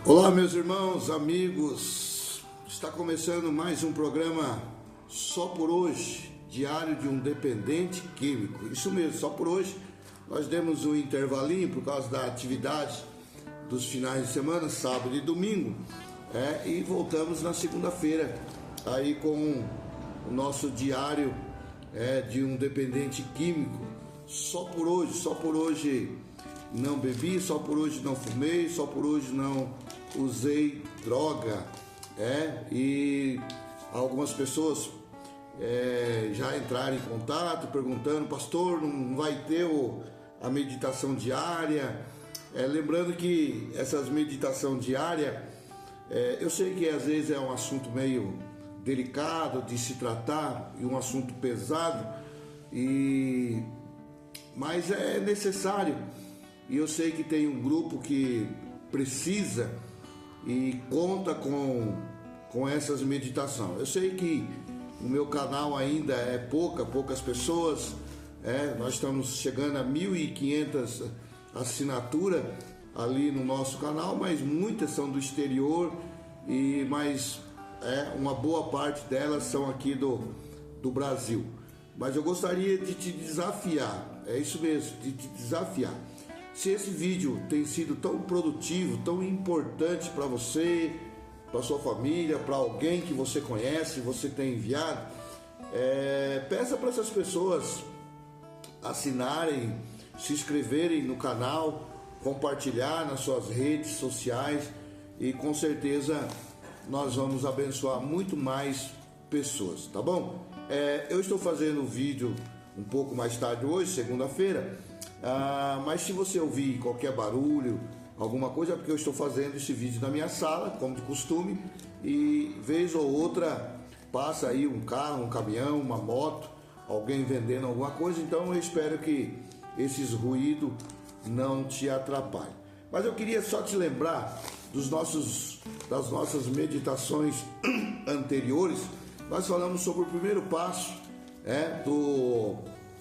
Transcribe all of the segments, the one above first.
Olá, meus irmãos, amigos, está começando mais um programa Só por Hoje, diário de um dependente químico. Isso mesmo, só por hoje. Nós demos um intervalinho por causa da atividade dos finais de semana, sábado e domingo, e voltamos na segunda-feira aí com o nosso diário de um dependente químico. Só por hoje não bebi, só por hoje não fumei, só por hoje não usei droga, e algumas pessoas já entraram em contato perguntando: pastor, não vai ter a meditação diária? Lembrando que essas meditação diária, eu sei que às vezes é um assunto meio delicado de se tratar e um assunto pesado, mas é necessário. E eu sei que tem um grupo que precisa e conta com essas meditações. Eu sei que no meu canal ainda é poucas pessoas, nós estamos chegando a 1.500 assinaturas ali no nosso canal, mas muitas são do exterior, mas uma boa parte delas são aqui do Brasil. Mas eu gostaria de te desafiar, é isso mesmo, de te desafiar. Se esse vídeo tem sido tão produtivo, tão importante para você, para sua família, para alguém que você conhece, você tem enviado, peça para essas pessoas assinarem, se inscreverem no canal, compartilhar nas suas redes sociais, e com certeza nós vamos abençoar muito mais pessoas, tá bom? Eu estou fazendo o vídeo um pouco mais tarde hoje, segunda-feira, mas se você ouvir qualquer barulho, alguma coisa, é porque eu estou fazendo esse vídeo na minha sala, como de costume, e vez ou outra passa aí um carro, um caminhão, uma moto, alguém vendendo alguma coisa. Então eu espero que esses ruídos não te atrapalhem. Mas eu queria só te lembrar das nossas meditações anteriores. Nós falamos sobre o primeiro passo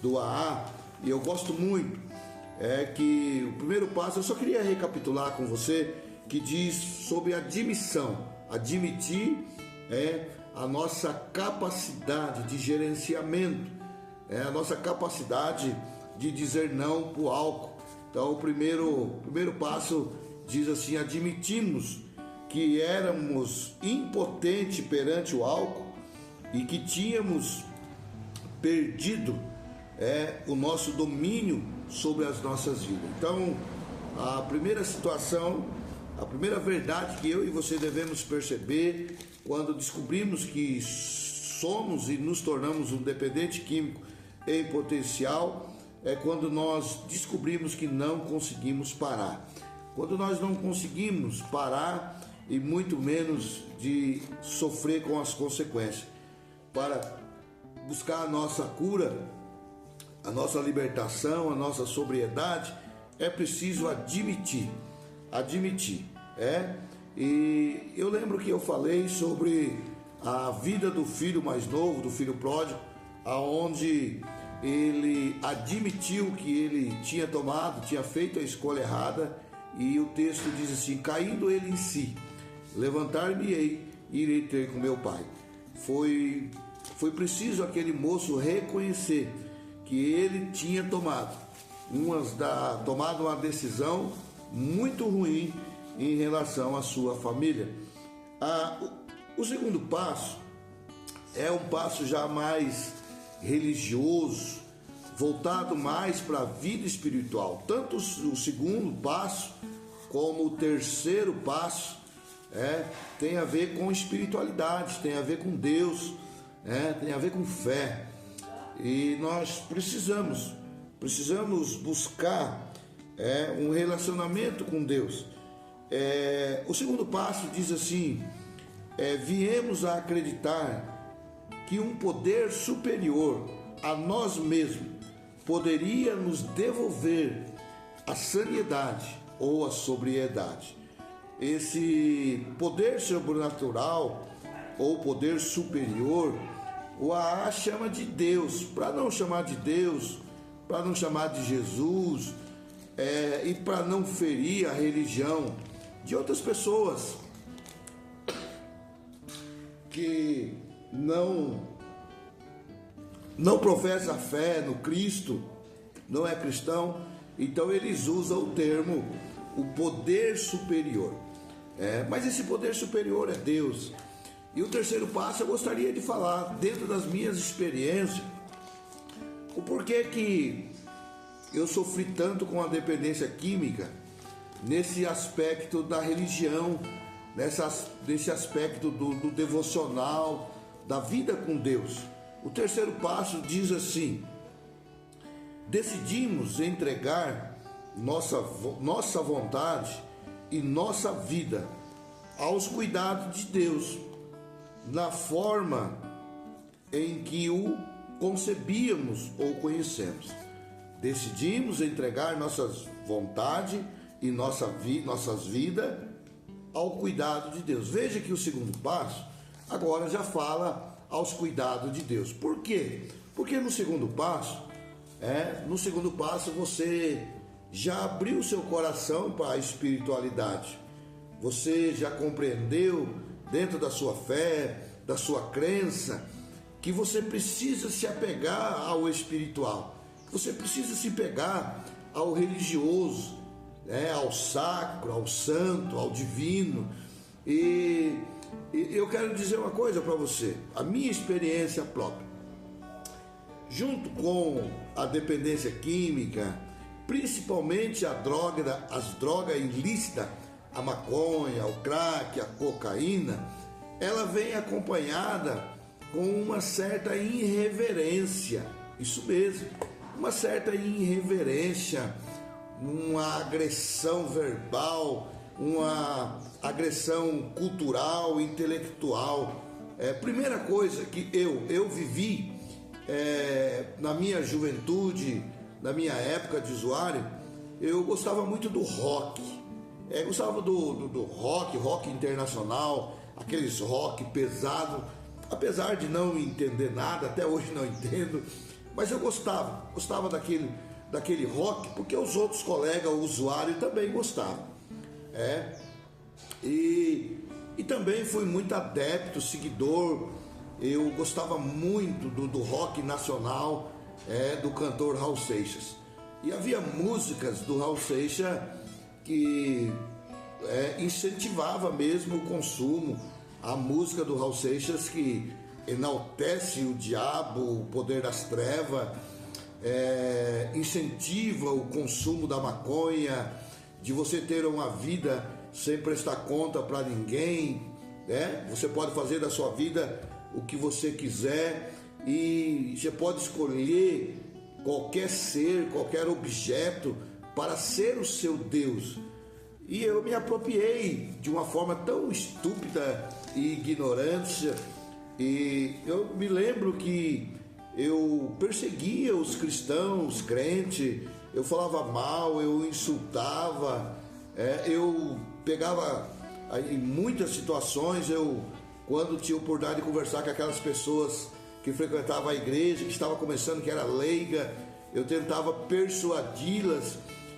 do AA, e eu gosto muito. Que o primeiro passo, eu só queria recapitular com você, que diz sobre admissão. Admitir a nossa capacidade de gerenciamento, a nossa capacidade de dizer não para o álcool. Então o primeiro passo diz assim: admitimos que éramos impotentes perante o álcool e que tínhamos perdido o nosso domínio sobre as nossas vidas. Então, a primeira situação, a primeira verdade que eu e você devemos perceber quando descobrimos que somos e nos tornamos um dependente químico em potencial, é quando nós descobrimos que não conseguimos parar. Quando nós não conseguimos parar, e muito menos de sofrer com as consequências. Para buscar a nossa cura, a nossa libertação, a nossa sobriedade, é preciso admitir. E eu lembro que eu falei sobre a vida do filho mais novo, do filho pródigo, aonde ele admitiu que ele tinha feito a escolha errada, e o texto diz assim: caindo ele em si, levantar-me-ei e irei ter com meu pai. Foi preciso aquele moço reconhecer que ele tinha tomado uma decisão muito ruim em relação à sua família. O segundo passo é um passo já mais religioso, voltado mais para a vida espiritual. Tanto o segundo passo como o terceiro passo tem a ver com espiritualidade, tem a ver com Deus, tem a ver com fé. E nós precisamos buscar um relacionamento com Deus. O segundo passo diz assim: viemos a acreditar que um poder superior a nós mesmos poderia nos devolver a sanidade ou a sobriedade. Esse poder sobrenatural ou poder superior, o AA chama de Deus. Para não chamar de Deus, para não chamar de Jesus, e para não ferir a religião de outras pessoas que não professa a fé no Cristo, não é cristão, então eles usam o termo o poder superior. Mas esse poder superior é Deus. E o terceiro passo eu gostaria de falar, dentro das minhas experiências, o porquê que eu sofri tanto com a dependência química nesse aspecto da religião, nesse aspecto do devocional, da vida com Deus. O terceiro passo diz assim: decidimos entregar nossa vontade e nossa vida aos cuidados de Deus, na forma em que o concebíamos ou conhecemos. Decidimos entregar nossas vontades e nossas vidas ao cuidado de Deus. Veja que o segundo passo agora já fala aos cuidados de Deus. Por quê? Porque no segundo passo você já abriu seu coração para a espiritualidade. Você já compreendeu dentro da sua fé, da sua crença, que você precisa se apegar ao espiritual. Você precisa se pegar ao religioso, ao sacro, ao santo, ao divino. E eu quero dizer uma coisa para você, a minha experiência própria, junto com a dependência química, principalmente as drogas ilícitas, a maconha, o crack, a cocaína, ela vem acompanhada com uma certa irreverência, isso mesmo, uma certa irreverência, uma agressão verbal, uma agressão cultural, intelectual. Primeira coisa que eu vivi na minha juventude, na minha época de usuário, eu gostava muito do rock. Gostava do rock internacional, aqueles rock pesado, apesar de não entender nada, até hoje não entendo, mas eu gostava daquele rock, porque os outros colegas, o usuário, também gostavam. E também fui muito adepto, seguidor. Eu gostava muito do rock nacional, do cantor Raul Seixas. E havia músicas do Raul Seixas que incentivava mesmo o consumo. A música do Raul Seixas que enaltece o diabo, o poder das trevas, incentiva o consumo da maconha, de você ter uma vida sem prestar conta para ninguém, Você pode fazer da sua vida o que você quiser e você pode escolher qualquer ser, qualquer objeto para ser o seu Deus. E eu me apropriei de uma forma tão estúpida e ignorante. E eu me lembro que eu perseguia os cristãos, crentes, eu falava mal, eu insultava, eu pegava em muitas situações, quando tinha oportunidade de conversar com aquelas pessoas que frequentavam a igreja, que estava começando, que era leiga, eu tentava persuadi-las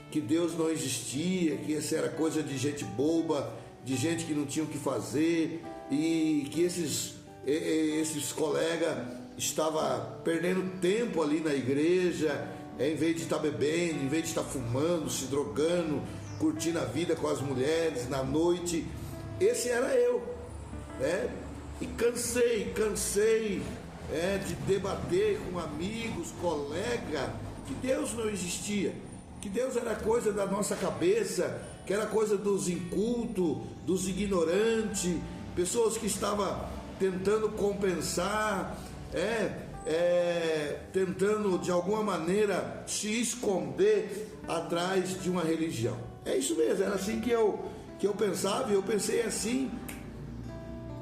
que Deus não existia, que essa era coisa de gente boba, de gente que não tinha o que fazer, e que esses colegas estavam perdendo tempo ali na igreja, em vez de estar bebendo, em vez de estar fumando, se drogando, curtindo a vida com as mulheres na noite. Esse era eu, E cansei de debater com amigos, colegas, que Deus não existia, que Deus era coisa da nossa cabeça, que era coisa dos incultos, dos ignorantes, pessoas que estavam tentando compensar, tentando de alguma maneira se esconder atrás de uma religião. É isso mesmo, era assim que eu pensava, e eu pensei assim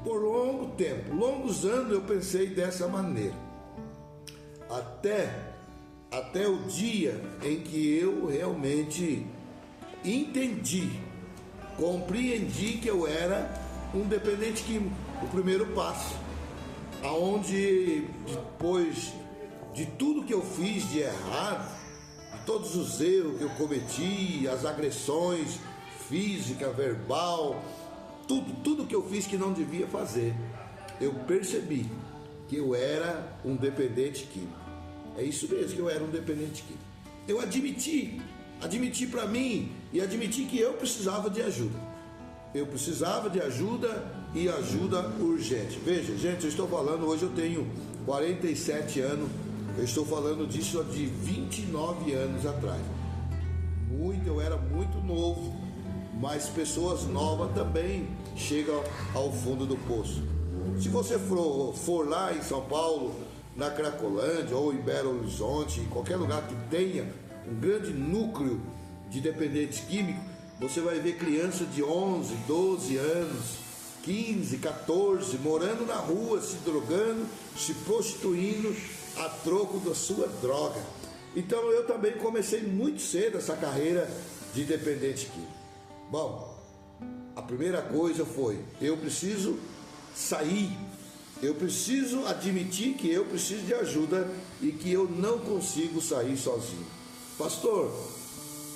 por longo tempo, longos anos eu pensei dessa maneira, até o dia em que eu realmente compreendi que eu era um dependente químico. O primeiro passo, aonde depois de tudo que eu fiz de errado, de todos os erros que eu cometi, as agressões física, verbal, tudo que eu fiz que não devia fazer, eu percebi que eu era um dependente químico. É isso mesmo, que eu era um dependente químico. Eu admiti para mim e admiti que eu precisava de ajuda. Eu precisava de ajuda e ajuda urgente. Veja, gente, eu estou falando, hoje eu tenho 47 anos, eu estou falando disso de 29 anos atrás. Eu era muito novo, mas pessoas novas também chegam ao fundo do poço. Se você for lá em São Paulo, na Cracolândia ou em Belo Horizonte, em qualquer lugar que tenha um grande núcleo de dependentes químicos, você vai ver crianças de 11, 12 anos, 15, 14, morando na rua, se drogando, se prostituindo a troco da sua droga. Então eu também comecei muito cedo essa carreira de dependente químico. Bom, a primeira coisa foi, eu preciso sair, eu preciso admitir que eu preciso de ajuda e que eu não consigo sair sozinho. Pastor,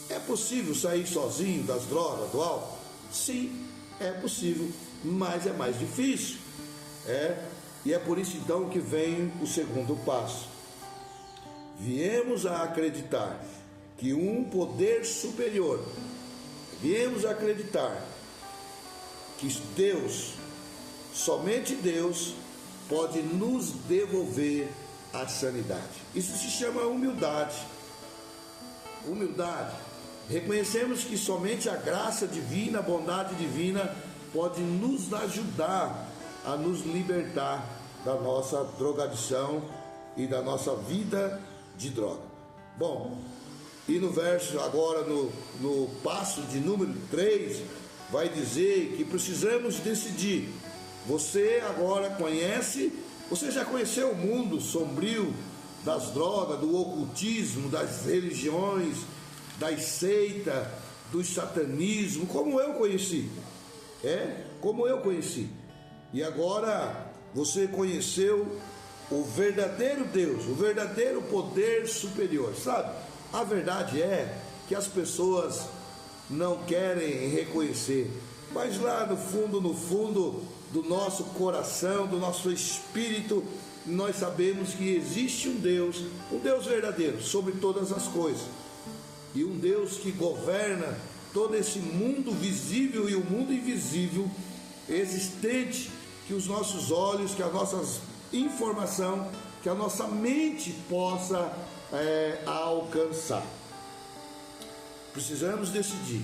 é possível sair sozinho das drogas, do álcool? Sim, é possível, mas é mais difícil. E é por isso então que vem o segundo passo. Viemos a acreditar que um poder superior, viemos a acreditar que Deus, somente Deus, pode nos devolver a sanidade. Isso se chama humildade. Humildade. Reconhecemos que somente a graça divina, a bondade divina pode nos ajudar a nos libertar da nossa drogadição e da nossa vida de droga. Bom, e no verso agora, no passo de número 3, vai dizer que precisamos decidir. Você agora você já conheceu o mundo sombrio das drogas, do ocultismo, das religiões, das seitas, do satanismo, como eu conheci. Como eu conheci. E agora você conheceu o verdadeiro Deus, o verdadeiro poder superior, sabe? A verdade é que as pessoas não querem reconhecer, mas lá no fundo do nosso coração, do nosso espírito, nós sabemos que existe um Deus verdadeiro sobre todas as coisas, e um Deus que governa todo esse mundo visível e o mundo invisível existente, que os nossos olhos, que a nossa informação, que a nossa mente possa alcançar. Precisamos decidir,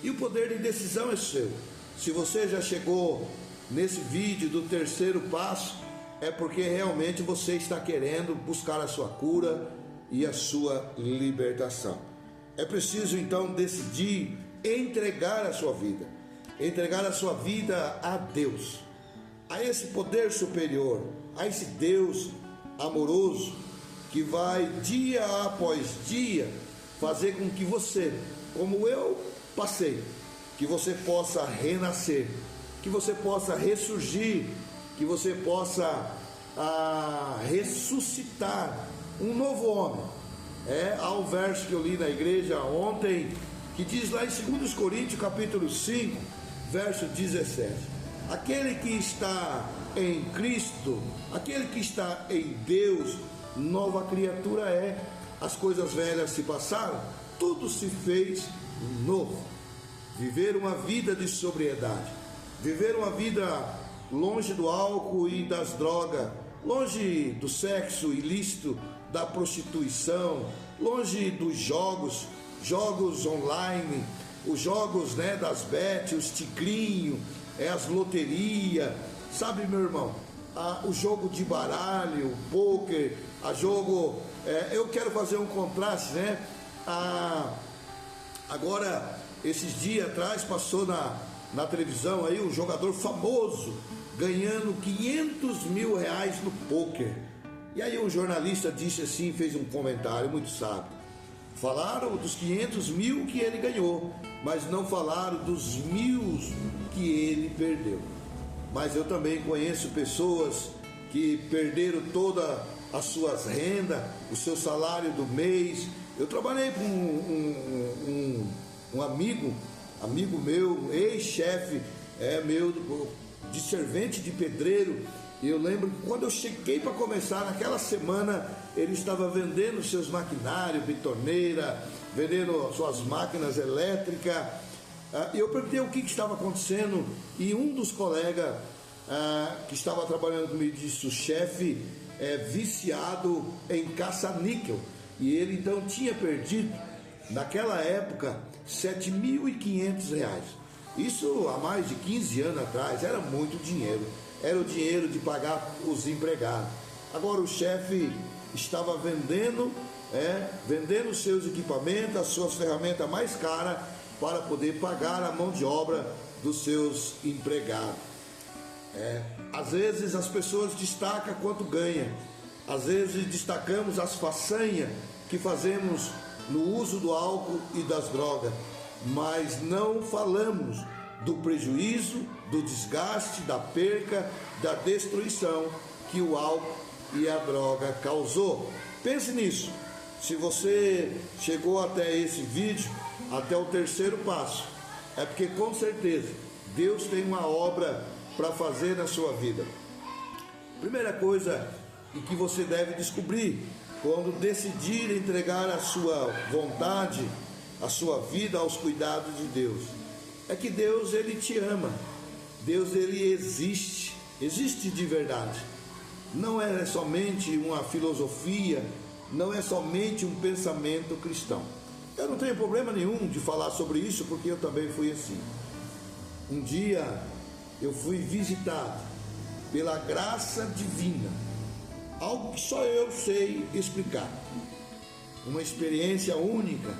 e o poder de decisão é seu. Se você já chegou nesse vídeo do terceiro passo, é porque realmente você está querendo buscar a sua cura e a sua libertação. É preciso então decidir entregar a sua vida a Deus, a esse poder superior, a esse Deus amoroso que vai dia após dia fazer com que você, como eu passei, que você possa renascer, que você possa ressurgir, que você possa ressuscitar um novo homem. Há um verso que eu li na igreja ontem, que diz lá em 2 Coríntios capítulo 5, verso 17: aquele que está em Cristo, aquele que está em Deus, nova criatura é. As coisas velhas se passaram, tudo se fez novo. Viver uma vida de sobriedade, viver uma vida longe do álcool e das drogas, longe do sexo ilícito, da prostituição, longe dos jogos online, os jogos das bet, os tigrinhos, as loterias, sabe, meu irmão? O jogo de baralho, o pôquer, eu quero fazer um contraste, agora, esses dias atrás, passou na televisão aí um jogador famoso ganhando 500 mil reais no pôquer. E aí um jornalista disse assim, fez um comentário muito sábio. Falaram dos 500 mil que ele ganhou, mas não falaram dos 1.000 que ele perdeu. Mas eu também conheço pessoas que perderam todas as suas rendas, o seu salário do mês. Eu trabalhei com um amigo amigo meu, ex-chefe meu de servente de pedreiro. E eu lembro que quando eu cheguei para começar, naquela semana, ele estava vendendo seus maquinários, bitoneira, vendendo suas máquinas elétricas. E eu perguntei o que estava acontecendo, e um dos colegas que estava trabalhando comigo disse: o chefe é viciado em caça-níquel. E ele então tinha perdido, naquela época, R$ 7.500. Isso há mais de 15 anos atrás, era muito dinheiro. Era o dinheiro de pagar os empregados. Agora o chefe estava vendendo seus equipamentos, as suas ferramentas mais caras, para poder pagar a mão de obra dos seus empregados. Às vezes as pessoas destacam quanto ganham. Às vezes destacamos as façanhas que fazemos no uso do álcool e das drogas, mas não falamos do prejuízo, do desgaste, da perca, da destruição que o álcool e a droga causou. Pense nisso. Se você chegou até esse vídeo, até o terceiro passo, é porque com certeza Deus tem uma obra para fazer na sua vida. Primeira coisa que você deve descobrir quando decidir entregar a sua vontade, a sua vida aos cuidados de Deus, é que Deus, Ele te ama. Deus, Ele existe de verdade. Não é somente uma filosofia, não é somente um pensamento cristão. Eu não tenho problema nenhum de falar sobre isso, porque eu também fui assim. Um dia eu fui visitado pela graça divina, algo que só eu sei explicar, uma experiência única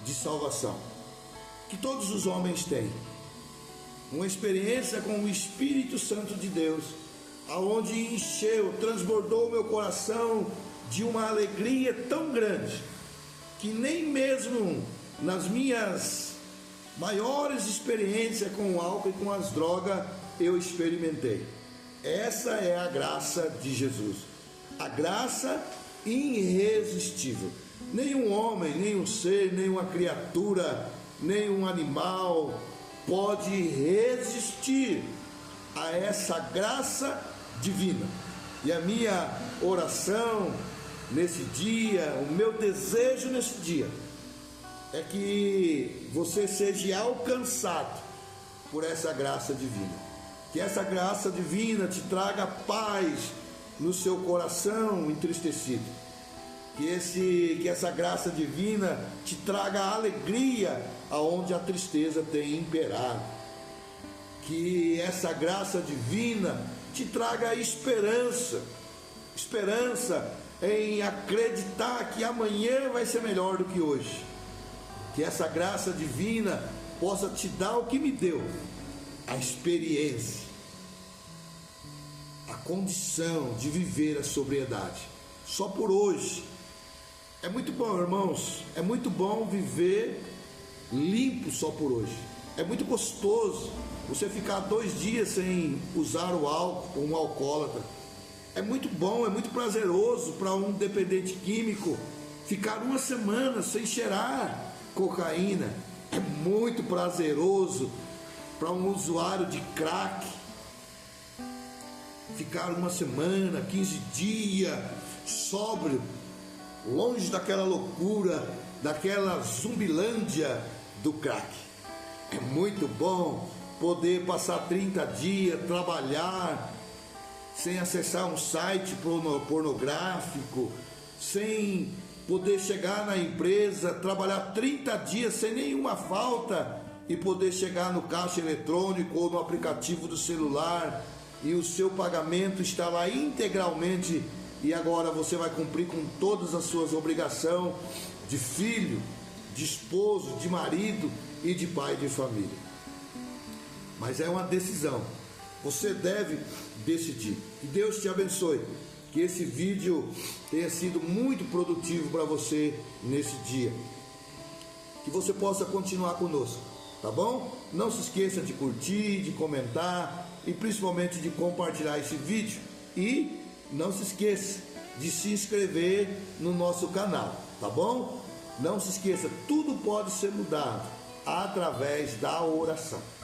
de salvação, que todos os homens têm, uma experiência com o Espírito Santo de Deus, aonde encheu, transbordou meu coração de uma alegria tão grande, que nem mesmo nas minhas maiores experiências com o álcool e com as drogas eu experimentei. Essa é a graça de Jesus, a graça irresistível. Nenhum homem, nenhum ser, nenhuma criatura, nenhum animal pode resistir a essa graça divina. E a minha oração nesse dia, o meu desejo nesse dia, é que você seja alcançado por essa graça divina. Que essa graça divina te traga paz no seu coração entristecido. Que essa graça divina te traga alegria aonde a tristeza tem imperado. Que essa graça divina te traga esperança. Esperança em acreditar que amanhã vai ser melhor do que hoje. Que essa graça divina possa te dar o que me deu, a experiência, a condição de viver a sobriedade, só por hoje. É muito bom, irmãos, é muito bom viver limpo só por hoje. É muito gostoso você ficar 2 dias sem usar o álcool, um alcoólatra. É muito bom, é muito prazeroso para um dependente químico ficar 1 semana sem cheirar cocaína. É muito prazeroso para um usuário de crack ficar 1 semana, 15 dias sóbrio, longe daquela loucura, daquela zumbilândia do crack. É muito bom poder passar 30 dias, trabalhar sem acessar um site pornográfico, sem poder chegar na empresa, trabalhar 30 dias sem nenhuma falta e poder chegar no caixa eletrônico ou no aplicativo do celular e o seu pagamento está lá integralmente, e agora você vai cumprir com todas as suas obrigações de filho, de esposo, de marido e de pai de família. Mas é uma decisão, você deve decidir. Que Deus te abençoe, que esse vídeo tenha sido muito produtivo para você nesse dia, que você possa continuar conosco, tá bom? Não se esqueça de curtir, de comentar e principalmente de compartilhar esse vídeo, e não se esqueça de se inscrever no nosso canal, tá bom? Não se esqueça, tudo pode ser mudado através da oração.